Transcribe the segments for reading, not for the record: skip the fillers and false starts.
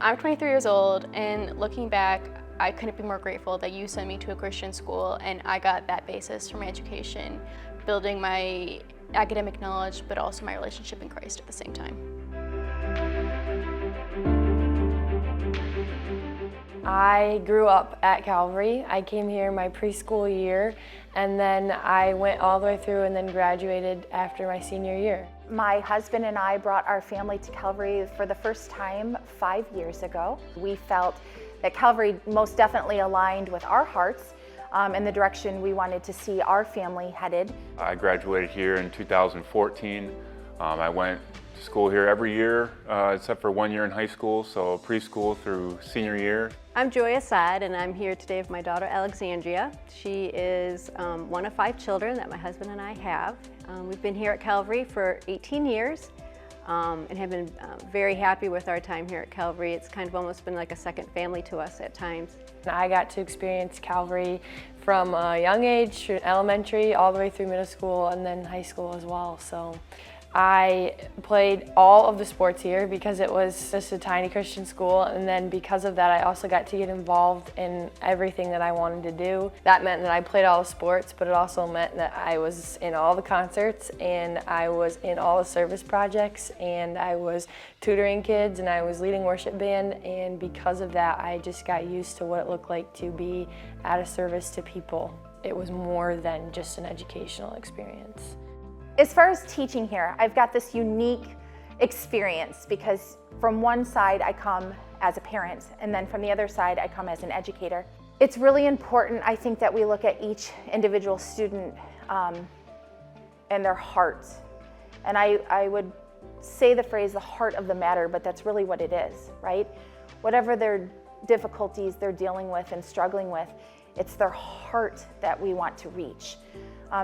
I'm 23 years old, and looking back, I couldn't be more grateful that you sent me to a Christian school and I got that basis for my education, building my academic knowledge, but also my relationship in Christ at the same time. I grew up at Calvary. I came here my preschool year, and then I went all the way through and then graduated after my senior year. My husband and I brought our family to Calvary for the first time 5 years ago. We felt that Calvary most definitely aligned with our hearts and the direction we wanted to see our family headed. I graduated here in 2014. I went to school here every year except for 1 year in high school, so preschool through senior year. I'm Joy Assad, and I'm here today with my daughter Alexandria. She is one of 5 children that my husband and I have. We've been here at Calvary for 18 years and have been very happy with our time here at Calvary. It's kind of almost been like a second family to us at times. I got to experience Calvary from a young age, elementary, all the way through middle school, and then high school as well. So I played all of the sports here because it was just a tiny Christian school, and then because of that I also got to get involved in everything that I wanted to do. That meant that I played all the sports, but it also meant that I was in all the concerts, and I was in all the service projects, and I was tutoring kids, and I was leading worship band, and because of that I just got used to what it looked like to be at a service to people. It was more than just an educational experience. As far as teaching here, I've got this unique experience because from one side I come as a parent, and then from the other side I come as an educator. It's really important, I think, that we look at each individual student and their heart. And I would say the phrase, the heart of the matter, but that's really what it is, right? Whatever their difficulties they're dealing with and struggling with, it's their heart that we want to reach.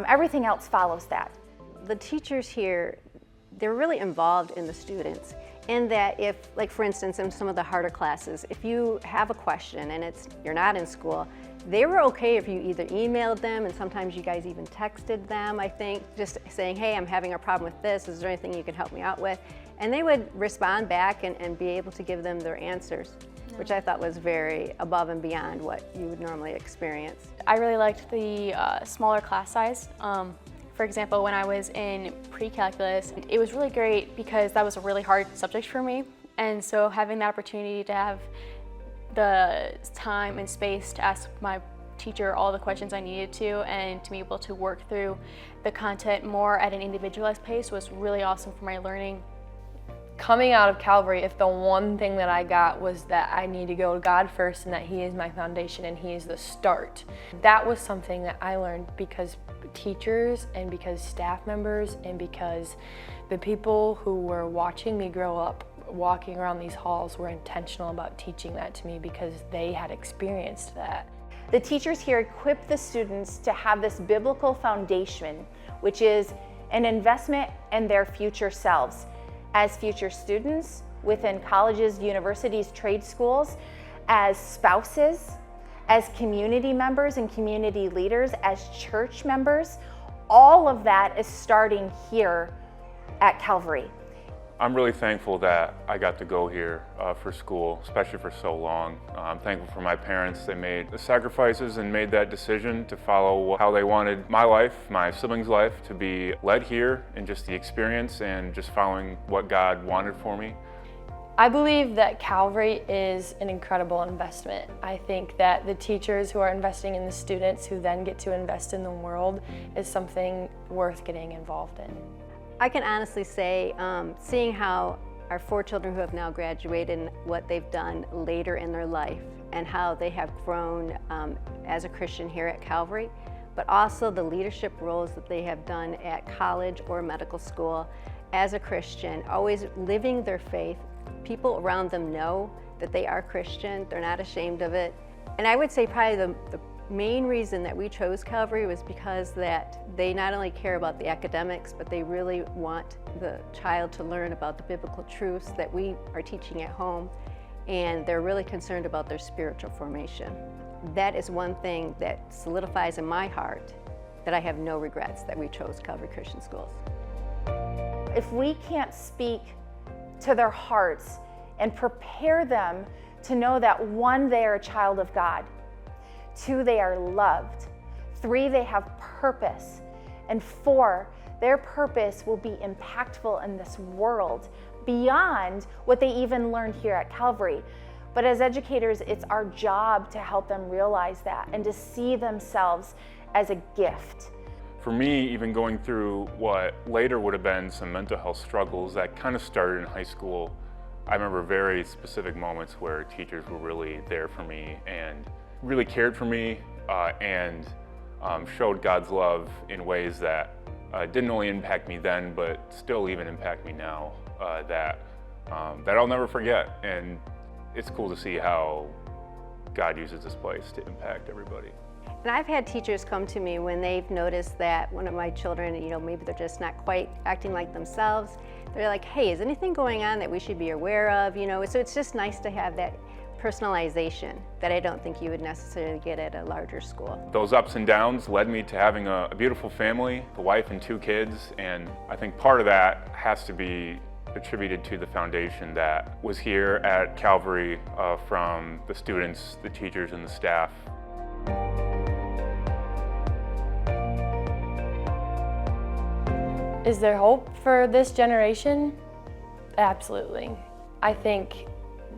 Everything else follows that. The teachers here, they're really involved in the students, in that if, like for instance, in some of the harder classes, if you have a question and you're not in school, they were okay if you either emailed them, and sometimes you guys even texted them, I think, just saying, hey, I'm having a problem with this, is there anything you can help me out with? And they would respond back and be able to give them their answers, which I thought was very above and beyond what you would normally experience. I really liked the smaller class size. For example, when I was in pre-calculus, it was really great because that was a really hard subject for me. And so having the opportunity to have the time and space to ask my teacher all the questions I needed to, and to be able to work through the content more at an individualized pace was really awesome for my learning. Coming out of Calvary, if the one thing that I got was that I need to go to God first and that He is my foundation and He is the start, that was something that I learned because teachers and because staff members and because the people who were watching me grow up walking around these halls were intentional about teaching that to me because they had experienced that. The teachers here equip the students to have this biblical foundation, which is an investment in their future selves. As future students within colleges, universities, trade schools, as spouses, as community members and community leaders, as church members, all of that is starting here at Calvary. I'm really thankful that I got to go here for school, especially for so long. I'm thankful for my parents. They made the sacrifices and made that decision to follow how they wanted my life, my siblings' life, to be led here, and just the experience and just following what God wanted for me. I believe that Calvary is an incredible investment. I think that the teachers who are investing in the students who then get to invest in the world is something worth getting involved in. I can honestly say, seeing how our 4 children who have now graduated and what they've done later in their life and how they have grown as a Christian here at Calvary, but also the leadership roles that they have done at college or medical school as a Christian, always living their faith. People around them know that they are Christian, they're not ashamed of it. And I would say probably the main reason that we chose Calvary was because that they not only care about the academics, but they really want the child to learn about the biblical truths that we are teaching at home, and they're really concerned about their spiritual formation. That is one thing that solidifies in my heart that I have no regrets that we chose Calvary Christian Schools. If we can't speak to their hearts and prepare them to know that 1, they are a child of God, 2, they are loved, 3, they have purpose, and 4, their purpose will be impactful in this world beyond what they even learned here at Calvary. But as educators, it's our job to help them realize that and to see themselves as a gift. For me, even going through what later would have been some mental health struggles that kind of started in high school, I remember very specific moments where teachers were really there for me and really cared for me and showed God's love in ways that didn't only impact me then, but still even impact me now, that I'll never forget. And it's cool to see how God uses this place to impact everybody. And I've had teachers come to me when they've noticed that one of my children, maybe they're just not quite acting like themselves. They're like, hey, is anything going on that we should be aware of? So it's just nice to have that personalization that I don't think you would necessarily get at a larger school. Those ups and downs led me to having a beautiful family, a wife and 2 kids, and I think part of that has to be attributed to the foundation that was here at Calvary from the students, the teachers, and the staff. Is there hope for this generation? Absolutely. I think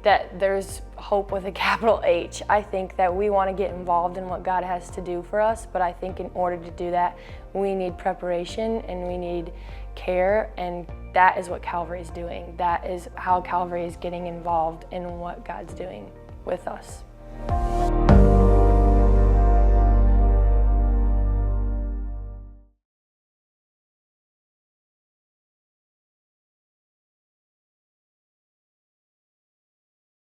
that there's hope with a capital H. I think that we want to get involved in what God has to do for us, but I think in order to do that, we need preparation and we need care, and that is what Calvary is doing. That is how Calvary is getting involved in what God's doing with us.